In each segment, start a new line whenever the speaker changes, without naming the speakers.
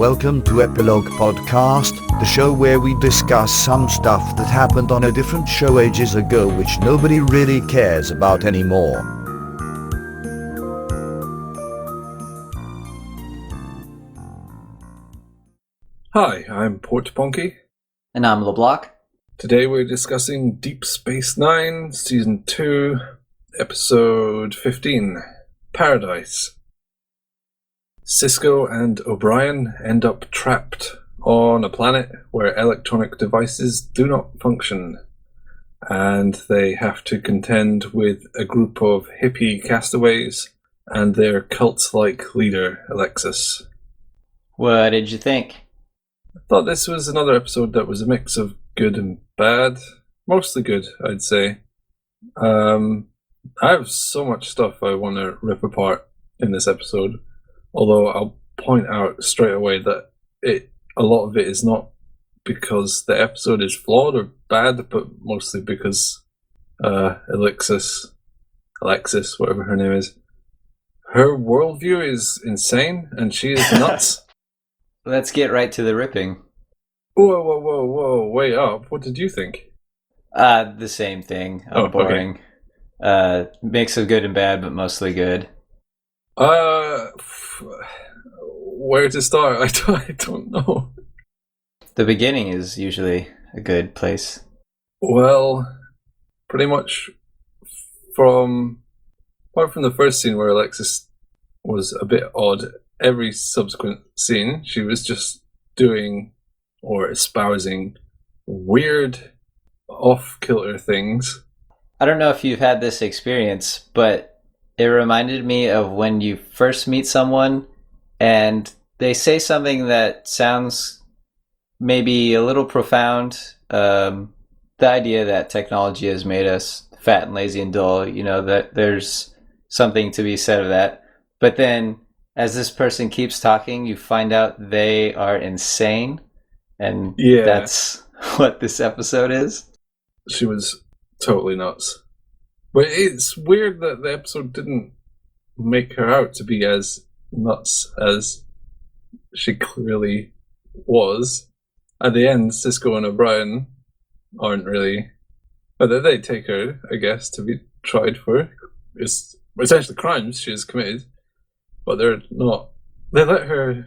Welcome to Epilogue Podcast, the show where we discuss some stuff that happened on a different show ages ago which nobody really cares about anymore.
Hi, I'm Portponky.
And I'm LeBloc.
Today we're discussing Deep Space Nine, Season 2, Episode 15, Paradise. Sisko and O'Brien end up trapped on a planet where electronic devices do not function, and they have to contend with a group of hippie castaways and their cult-like leader, Alexis.
What did you think?
I thought this was another episode that was a mix of good and bad. Mostly good, I'd say. I have so much stuff I want to rip apart in this episode. Although I'll point out straight away that a lot of it is not because the episode is flawed or bad, but mostly because Alexis, whatever her name is, her worldview is insane and she is nuts.
Let's get right to the ripping.
Whoa, wait up. What did you think?
The same thing. Boring. Okay. Mix of good and bad, but mostly good.
Where to start? I don't know.
The beginning is usually a good place.
Well, pretty much apart from the first scene where Alexis was a bit odd, every subsequent scene she was just doing or espousing weird off-kilter things.
I don't know if you've had this experience, but it reminded me of when you first meet someone and they say something that sounds maybe a little profound. The idea that technology has made us fat and lazy and dull, that there's something to be said of that. But then as this person keeps talking, you find out they are insane. And That's what this episode is.
She was totally nuts. But it's weird that the episode didn't make her out to be as nuts as she clearly was. At the end, Sisko and O'Brien aren't really... But they take her, I guess, to be tried for essentially crimes she has committed. But they're not... They let her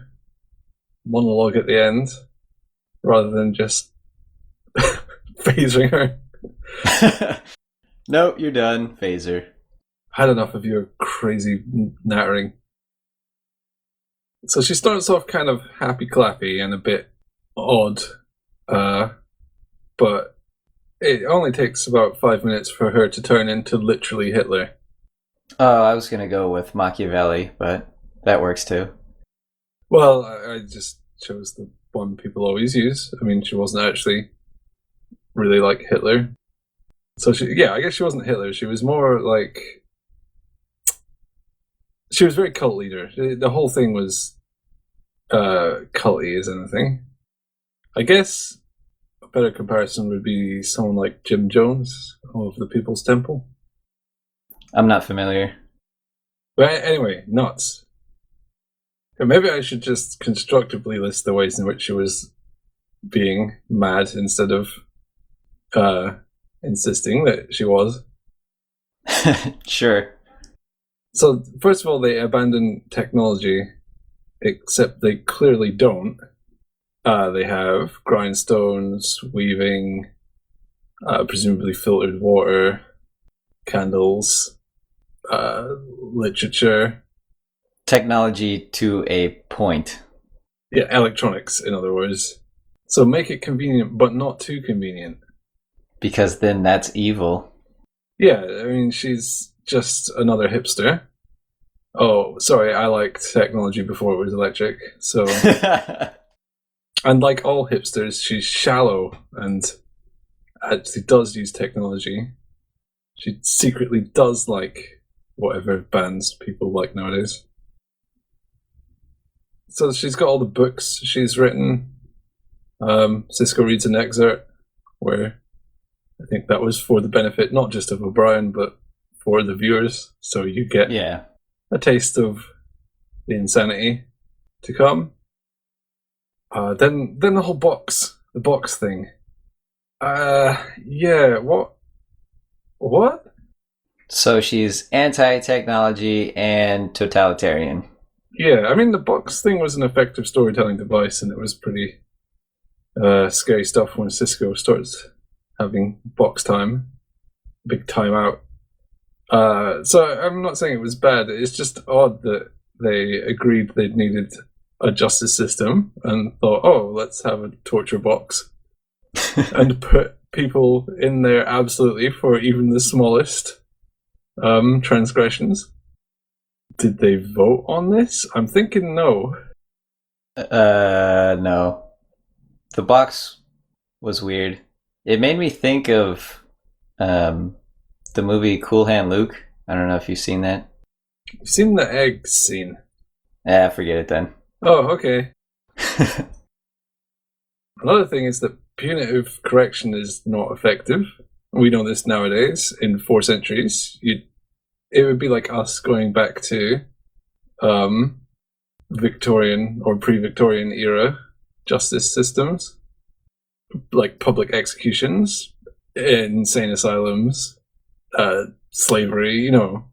monologue at the end rather than just phasing her.
Nope, you're done, phaser.
Had enough of your crazy nattering. So she starts off kind of happy-clappy and a bit odd, but it only takes about 5 minutes for her to turn into literally Hitler.
Oh, I was going to go with Machiavelli, but that works too.
Well, I just chose the one people always use. I mean, she wasn't actually really like Hitler. So I guess she wasn't Hitler. She was more like... She was very cult leader. The whole thing was culty as anything. I guess a better comparison would be someone like Jim Jones of the People's Temple.
I'm not familiar.
But anyway, nuts. Maybe I should just constructively list the ways in which she was being mad instead of insisting that she was.
Sure.
So, first of all, they abandon technology, except they clearly don't. They have grindstones, weaving, presumably filtered water, candles, literature.
Technology to a point.
Yeah, electronics, in other words. So make it convenient, but not too convenient.
Because then that's evil.
Yeah, I mean, she's just another hipster. Oh, sorry, I liked technology before it was electric, so... And like all hipsters, she's shallow and actually does use technology. She secretly does like whatever bands people like nowadays. So she's got all the books she's written. Sisko reads an excerpt where I think that was for the benefit not just of O'Brien, but for the viewers. So you get a taste of the insanity to come. Then the whole the box thing. Yeah, what?
So she's anti-technology and totalitarian.
Yeah, I mean, the box thing was an effective storytelling device, and it was pretty scary stuff when Cisco starts having box time, big time out. So I'm not saying it was bad. It's just odd that they agreed they needed a justice system and thought, oh, let's have a torture box and put people in there absolutely for even the smallest transgressions. Did they vote on this? I'm thinking no.
No. The box was weird. It made me think of the movie Cool Hand Luke. I don't know if you've seen that.
You've seen the egg scene.
Forget it then.
Oh, okay. Another thing is that punitive correction is not effective. We know this nowadays. In 4 centuries, it would be like us going back to Victorian or pre-Victorian era justice systems, like public executions, insane asylums, slavery. You know,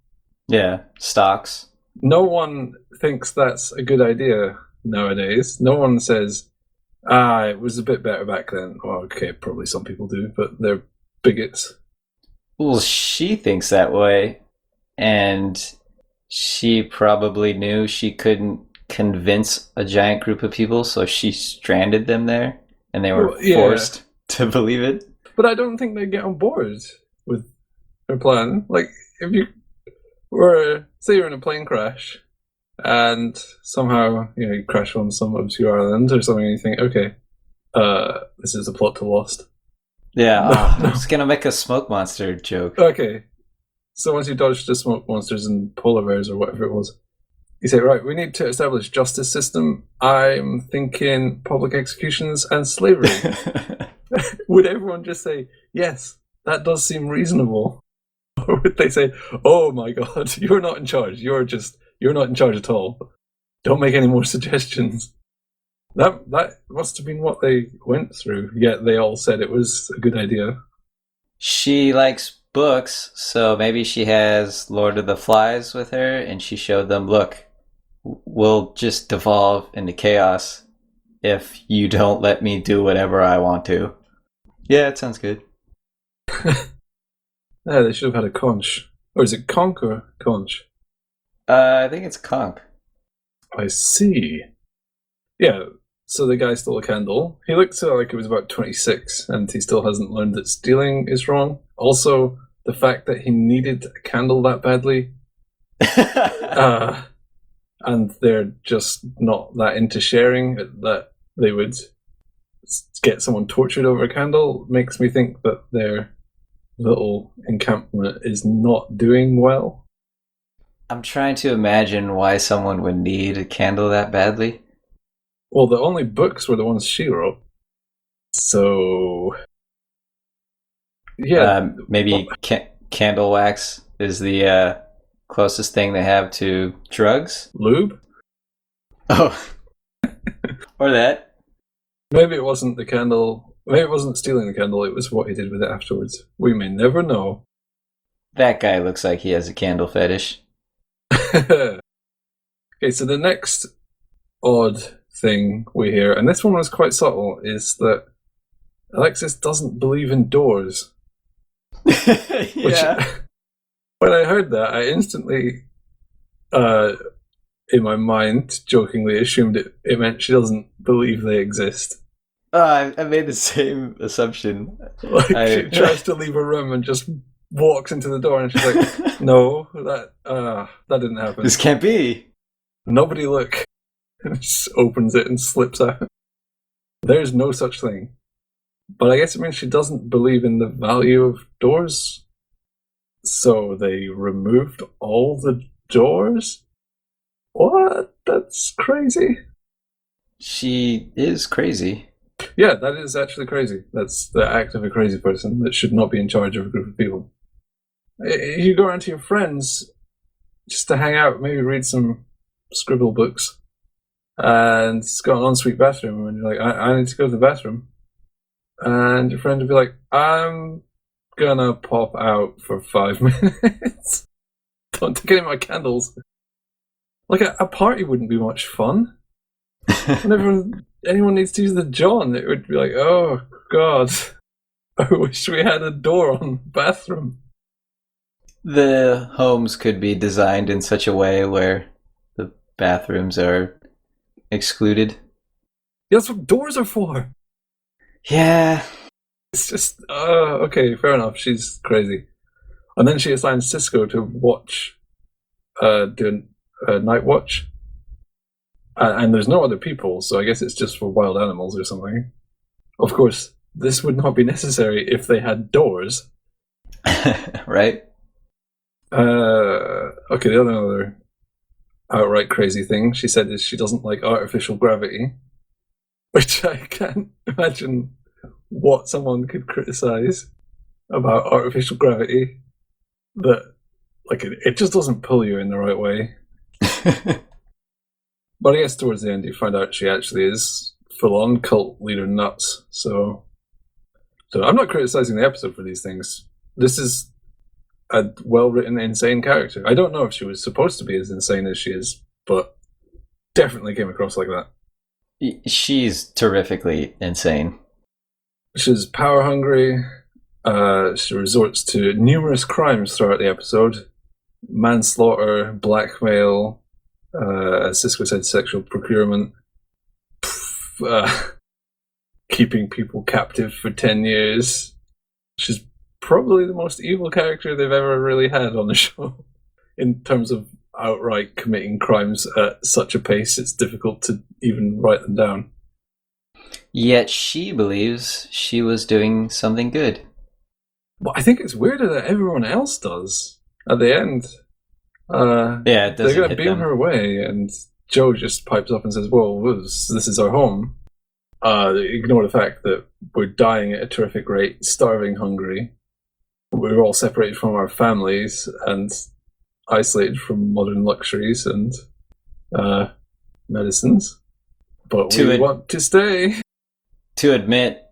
Yeah, stocks.
no one thinks that's a good idea nowadays. No one says, it was a bit better back then. Well, okay, probably some people do, but they're bigots.
Well, she thinks that way, and she probably knew she couldn't convince a giant group of people, so she stranded them there, and they were forced to believe it.
But I don't think they get on board with her plan. Like, if you were, say you're in a plane crash, and somehow, you crash on some obscure island or something, and you think, okay, this is a plot to Lost.
Yeah, I was gonna make a smoke monster joke.
Okay, so once you dodged the smoke monsters and polar bears or whatever it was, you say, right, we need to establish justice system. I'm thinking public executions and slavery. Would everyone just say, yes, that does seem reasonable? Or would they say, oh my god, you're not in charge. You're not in charge at all. Don't make any more suggestions. That must have been what they went through, yet they all said it was a good idea.
She likes books, so maybe she has Lord of the Flies with her, and she showed them, look, we'll just devolve into chaos if you don't let me do whatever I want to. Yeah, it sounds good.
Yeah, they should have had a conch. Or is it conch or conch?
I think it's conch.
I see. Yeah, so the guy stole a candle. He looked like he was about 26, and he still hasn't learned that stealing is wrong. Also, the fact that he needed a candle that badly. And they're just not that into sharing, that they would get someone tortured over a candle, makes me think that their little encampment is not doing well.
I'm trying to imagine why someone would need a candle that badly.
Well, the only books were the ones she wrote. So, yeah.
Maybe candle wax is the closest thing they have to drugs.
Lube?
Oh. Or that.
Maybe it wasn't the candle. Maybe it wasn't stealing the candle. It was what he did with it afterwards. We may never know.
That guy looks like he has a candle fetish.
Okay, so the next odd thing we hear, and this one was quite subtle, is that Alexis doesn't believe in doors.
Yeah.
Which, when I heard that, I instantly, in my mind, jokingly assumed it meant she doesn't believe they exist.
I made the same assumption.
She tries to leave a room and just walks into the door, and she's like, "No, that didn't happen.
This can't be.
Nobody look." And just opens it and slips out. There's no such thing. But I guess it means she doesn't believe in the value of doors. So they removed all the doors? What? That's crazy.
She is crazy.
Yeah, that is actually crazy. That's the act of a crazy person that should not be in charge of a group of people. You go around to your friends just to hang out, maybe read some scribble books. and it's got an ensuite bathroom, and you're like, I need to go to the bathroom. And your friend would be like, I'm gonna pop out for 5 minutes. Don't take any of my candles. Like, a party wouldn't be much fun. Whenever anyone needs to use the John, it would be like, oh, God. I wish we had a door on the bathroom.
The homes could be designed in such a way where the bathrooms are excluded.
That's what doors are for.
Yeah.
It's just, okay, fair enough. She's crazy. And then she assigns Cisco to watch, do a night watch. And there's no other people, so I guess it's just for wild animals or something. Of course, this would not be necessary if they had doors.
Right?
Okay, the other outright crazy thing she said is she doesn't like artificial gravity, which I can't imagine what someone could criticize about artificial gravity. That, like, it just doesn't pull you in the right way. But I guess towards the end you find out she actually is full-on cult leader nuts. So I'm not criticizing the episode for these things. This is a well-written, insane character. I don't know if she was supposed to be as insane as she is, but definitely came across like that.
She's terrifically insane.
She's power-hungry. She resorts to numerous crimes throughout the episode. Manslaughter, blackmail, as Cisco said, sexual procurement, keeping people captive for 10 years. She's probably the most evil character they've ever really had on the show. In terms of outright committing crimes at such a pace, it's difficult to even write them down.
Yet she believes she was doing something good.
But I think it's weirder that everyone else does. At the end,
Yeah, it doesn't
they're going to
hit
beam
them.
her away, and Joe just pipes up and says, well, this is our home. Ignore the fact that we're dying at a terrific rate, starving hungry. We're all separated from our families and isolated from modern luxuries and medicines. But we want to stay.
To admit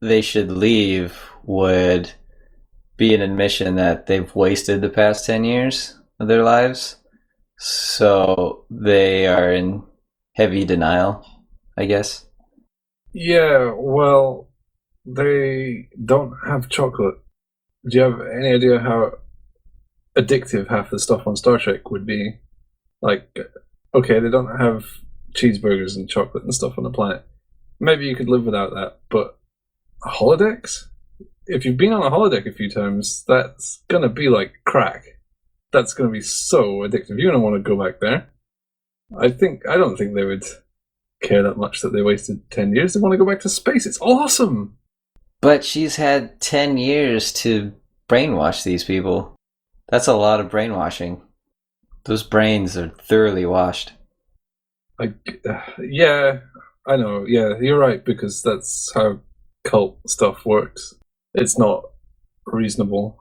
they should leave would be an admission that they've wasted the past 10 years of their lives. So they are in heavy denial, I guess.
Yeah, well, they don't have chocolate. Do you have any idea how addictive half the stuff on Star Trek would be? Like, okay, they don't have cheeseburgers and chocolate and stuff on the planet. Maybe you could live without that, but holodecks? If you've been on a holodeck a few times, that's gonna be like crack. That's gonna be so addictive. You're gonna want to go back there. I don't think they would care that much that they wasted 10 years. They want to go back to space. It's awesome.
But she's had 10 years to brainwash these people. That's a lot of brainwashing. Those brains are thoroughly washed.
Yeah, I know. Yeah, you're right, because that's how cult stuff works. It's not reasonable.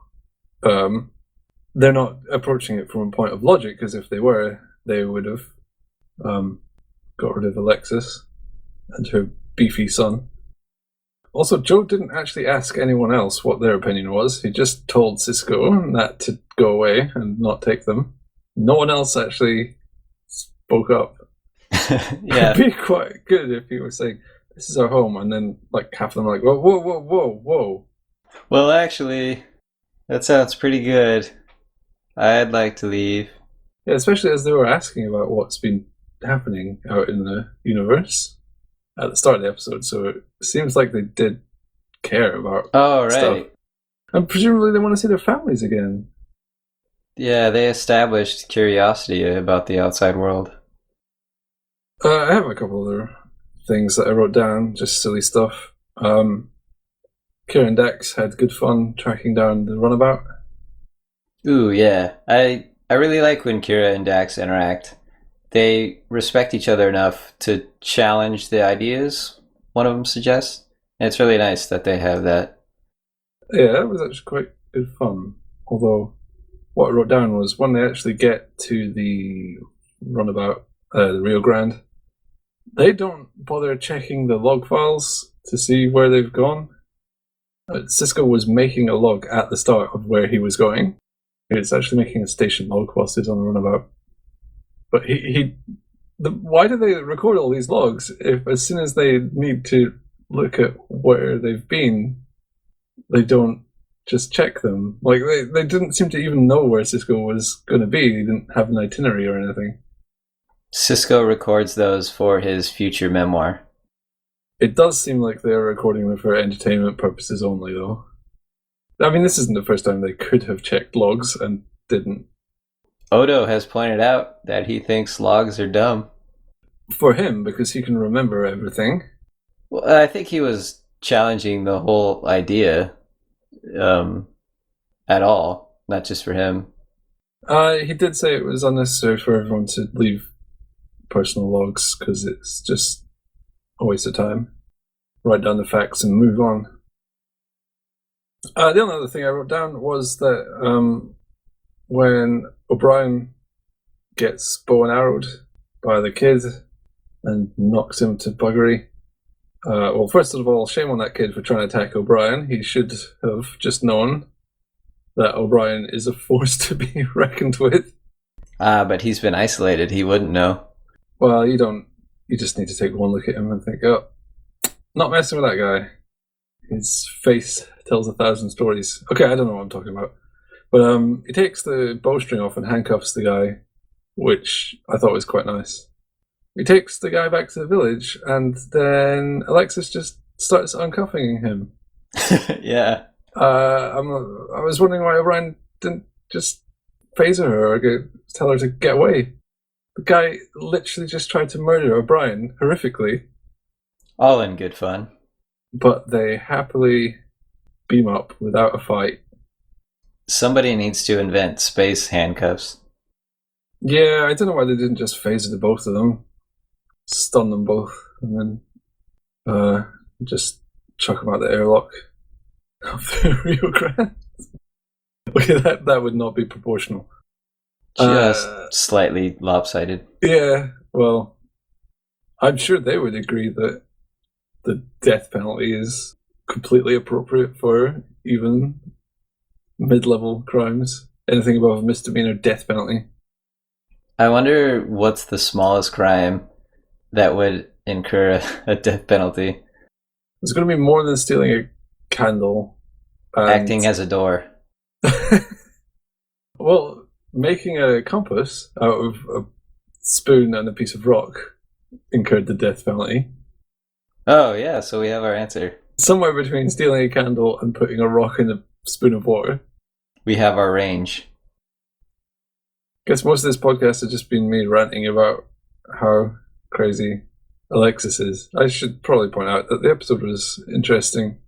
They're not approaching it from a point of logic, because if they were, they would have got rid of Alexis and her beefy son. Also, Joe didn't actually ask anyone else what their opinion was. He just told Cisco that to go away and not take them. No one else actually spoke up.
Yeah.
It'd be quite good if he was saying, this is our home, and then like half of them are like, whoa.
Well, actually, that sounds pretty good. I'd like to leave.
Yeah, especially as they were asking about what's been happening out in the universe at the start of the episode, so it seems like they did care about stuff. And presumably they want to see their families again.
Yeah, they established curiosity about the outside world.
I have a couple other things that I wrote down, just silly stuff. Kira and Dax had good fun tracking down the runabout.
Ooh, yeah. I really like when Kira and Dax interact. They respect each other enough to challenge the ideas one of them suggests. And it's really nice that they have that.
Yeah, that was actually quite good fun. Although, what I wrote down was when they actually get to the runabout, the Rio Grande, They don't bother checking the log files to see where they've gone. Cisco was making a log at the start of where he was going. He was actually making a station log whilst he's on the runabout. But why do they record all these logs if as soon as they need to look at where they've been, they don't just check them? Like, they didn't seem to even know where Cisco was going to be. He didn't have an itinerary or anything.
Cisco records those for his future memoir.
It does seem like they're recording them for entertainment purposes only, though. I mean, this isn't the first time they could have checked logs and didn't.
Odo has pointed out that he thinks logs are dumb.
For him, because he can remember everything.
Well, I think he was challenging the whole idea at all, not just for him.
He did say it was unnecessary for everyone to leave personal logs because it's just a waste of time. Write down the facts and move on. The only other thing I wrote down was that when O'Brien gets bow and arrowed by the kid and knocks him to buggery, well, first of all, shame on that kid for trying to attack O'Brien. He should have just known that O'Brien is a force to be reckoned with.
But he's been isolated. He wouldn't know.
Well, you don't. You just need to take one look at him and think, oh, not messing with that guy. His face tells 1,000 stories. Okay, I don't know what I'm talking about. But he takes the bowstring off and handcuffs the guy, which I thought was quite nice. He takes the guy back to the village, and then Alexis just starts uncuffing him.
Yeah.
I was wondering why O'Brien didn't just phaser her or tell her to get away. The guy literally just tried to murder O'Brien horrifically.
All in good fun.
But they happily beam up without a fight.
Somebody needs to invent space handcuffs.
Yeah, I don't know why they didn't just phaser the both of them. Stun them both, and then just chuck them out the airlock of the Rio Grande. Okay, that would not be proportional.
Just slightly lopsided.
Yeah, well, I'm sure they would agree that the death penalty is completely appropriate for even mid-level crimes. Anything above a misdemeanor, death penalty.
I wonder what's the smallest crime that would incur a death penalty.
It's going to be more than stealing a candle.
Acting as a door.
Well, making a compass out of a spoon and a piece of rock incurred the death penalty.
Oh, yeah, so we have our answer.
Somewhere between stealing a candle and putting a rock in a spoon of water.
We have our range.
I guess most of this podcast has just been me ranting about how crazy Alexis is. I should probably point out that the episode was interesting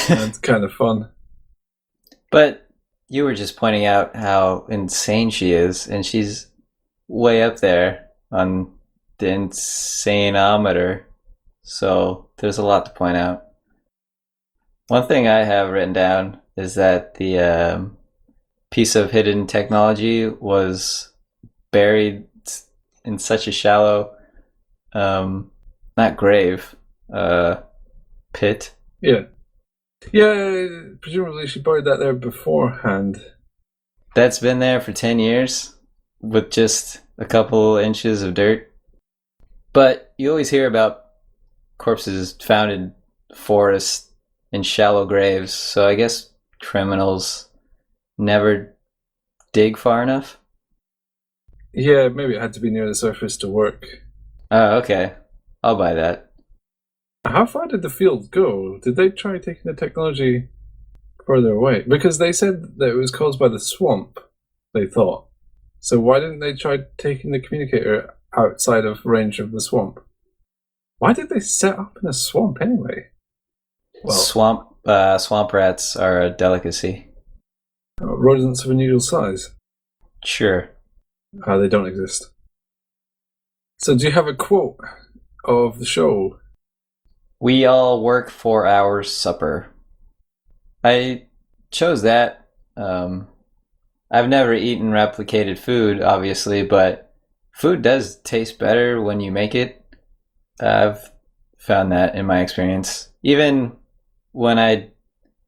and kind of fun.
But you were just pointing out how insane she is, and she's way up there on the insaneometer. So there's a lot to point out. One thing I have written down is that the piece of hidden technology was buried in such a shallow, not grave, pit.
Yeah. Yeah, presumably she buried that there beforehand.
That's been there for 10 years with just a couple inches of dirt. But you always hear about corpses found in forests in shallow graves, so I guess criminals never dig far enough?
Yeah, maybe it had to be near the surface to work.
Oh, okay. I'll buy that.
How far did the field go? Did they try taking the technology further away? Because they said that it was caused by the swamp, they thought. So why didn't they try taking the communicator outside of range of the swamp? Why did they set up in a swamp anyway?
Well, swamp rats are a delicacy.
Rodents of unusual size?
Sure.
They don't exist. So do you have a quote of the show?
We all work for our supper. I chose that. I've never eaten replicated food, obviously, but food does taste better when you make it. I've found that in my experience. Even when I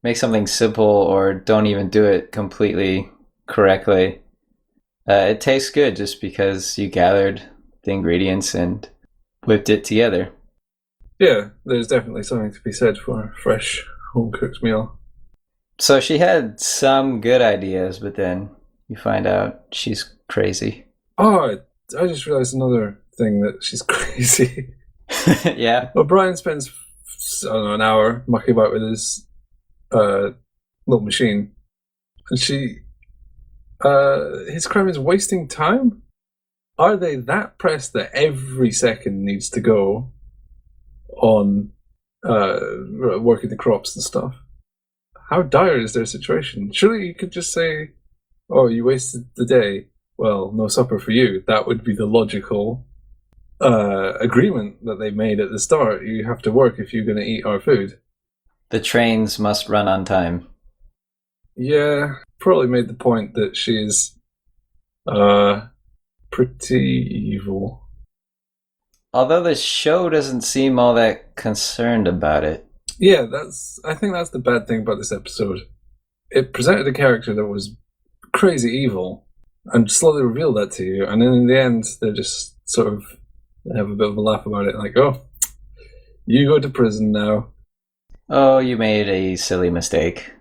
make something simple or don't even do it completely correctly, it tastes good just because you gathered the ingredients and whipped it together.
Yeah, there's definitely something to be said for a fresh home cooked meal.
So she had some good ideas, but then you find out she's crazy.
Oh, I just realized another thing that she's crazy.
Yeah.
Well, Brian spends, I don't know, an hour mucking about with his little machine, and his crime is wasting time. Are they that pressed that every second needs to go on working the crops and stuff? How dire is their situation? Surely you could just say, "Oh, you wasted the day. Well, no supper for you." That would be the logical agreement that they made at the start. You have to work if you're going to eat our food.
The trains must run on time.
Yeah, probably made the point that she's pretty evil.
Although the show doesn't seem all that concerned about it.
Yeah, I think that's the bad thing about this episode. It presented a character that was crazy evil and slowly revealed that to you, and then in the end they're just sort of have a bit of a laugh about it, like, "Oh, you go to prison now."
Oh, you made a silly mistake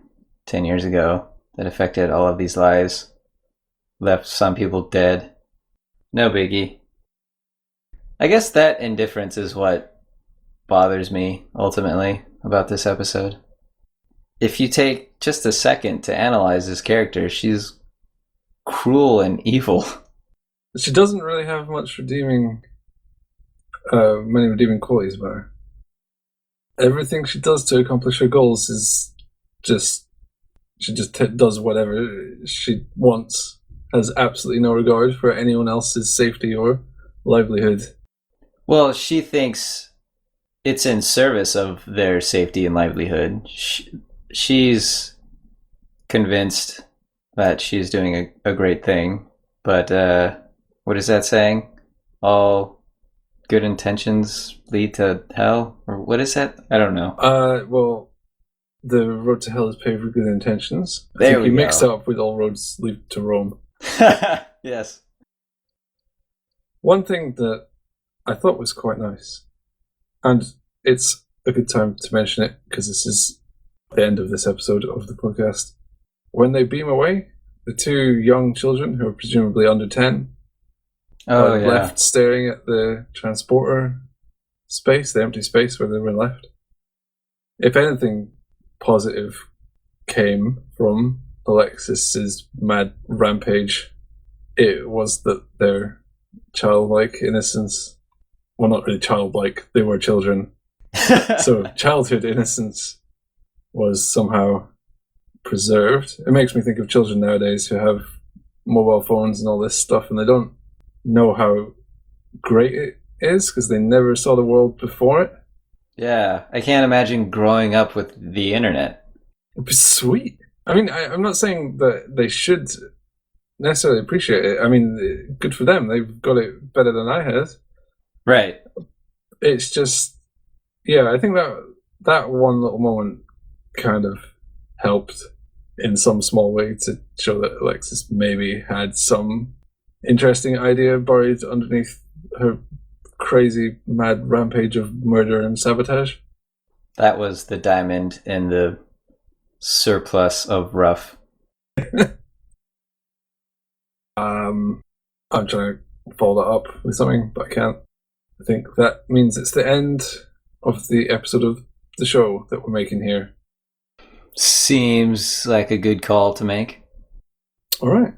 10 years ago that affected all of these lives, left some people dead. No biggie. I guess that indifference is what bothers me ultimately about this episode. If you take just a second to analyze this character, she's cruel and evil.
She doesn't really have much many redeeming qualities about her. Everything she does to accomplish her goals is she just does whatever she wants, has absolutely no regard for anyone else's safety or livelihood.
Well, she thinks it's in service of their safety and livelihood. She's convinced that she's doing a great thing, but what is that saying? All good intentions lead to hell? Or what is that? I don't know.
Well, the road to hell is paved with good intentions. I
There
think
we
you
go.
mixed up with all roads lead to Rome.
Yes.
One thing that I thought was quite nice, and it's a good time to mention it because this is the end of this episode of the podcast. When they beam away, the two young children, who are presumably under 10, are left staring at the transporter space, the empty space where they were left. If anything positive came from Alexis's mad rampage, it was that their childlike innocence, well, not really childlike, they were children, so childhood innocence was somehow preserved. It makes me think of children nowadays who have mobile phones and all this stuff, and they don't know how great it is because they never saw the world before it.
Yeah, I can't imagine growing up with the internet.
It'd be sweet. I mean, I'm not saying that they should necessarily appreciate it. I mean, good for them. They've got it better than I had.
Right.
It's just, yeah, I think that one little moment kind of helped in some small way to show that Alexis maybe had some interesting idea buried underneath her crazy, mad rampage of murder and sabotage.
That was the diamond in the surplus of rough.
I'm trying to follow that up with something, but I can't. I think that means it's the end of the episode of the show that we're making here.
Seems like a good call to make.
All right.